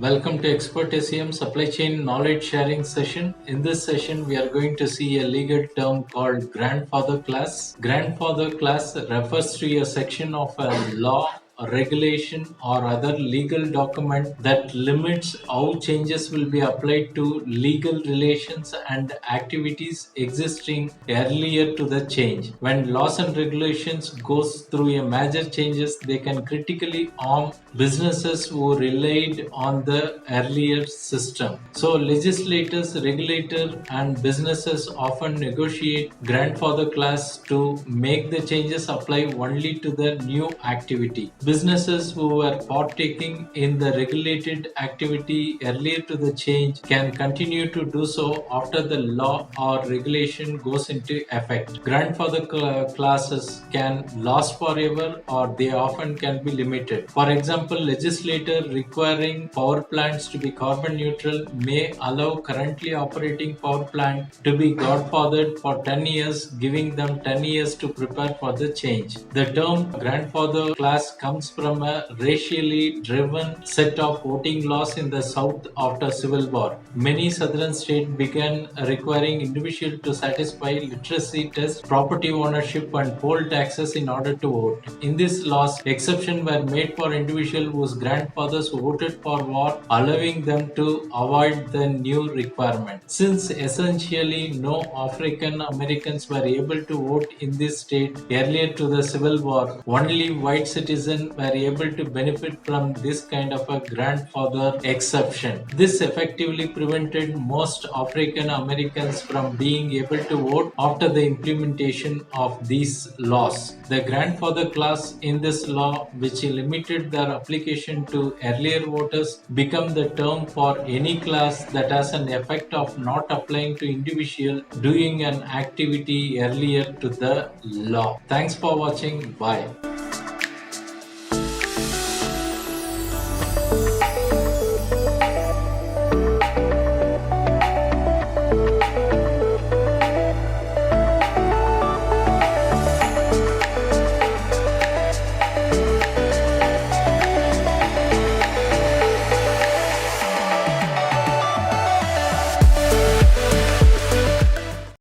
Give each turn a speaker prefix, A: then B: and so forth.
A: Welcome to Expert SEM Supply Chain Knowledge Sharing session. In this session, we are going to see a legal term called grandfather clause. Grandfather clause refers to a section of a law, a regulation, or other legal document that limits how changes will be applied to legal relations and activities existing earlier to the change. When laws and regulations goes through a major changes, they can critically harm businesses who relied on the earlier system. So legislators, regulators, and businesses often negotiate grandfather clause to make the changes apply only to the new activity. Businesses who were partaking in the regulated activity earlier to the change can continue to do so after the law or regulation goes into effect. Grandfather clauses can last forever or they often can be limited. For example, legislator requiring power plants to be carbon neutral may allow currently operating power plant to be grandfathered for 10 years, giving them 10 years to prepare for the change. The term grandfather clause comes from a racially driven set of voting laws in the South after Civil War. Many southern states began requiring individuals to satisfy literacy tests, property ownership, and poll taxes in order to vote. In these laws, exceptions were made for individuals whose grandfathers voted for war, allowing them to avoid the new requirement. Since essentially no African Americans were able to vote in this state earlier to the Civil War, only white citizens were able to benefit from this kind of a grandfather exception. This effectively prevented most African Americans from being able to vote after the implementation of these laws. The grandfather clause in this law, which limited their application to earlier voters, became the term for any clause that has an effect of not applying to individual doing an activity earlier to the law. Thanks for watching. Bye.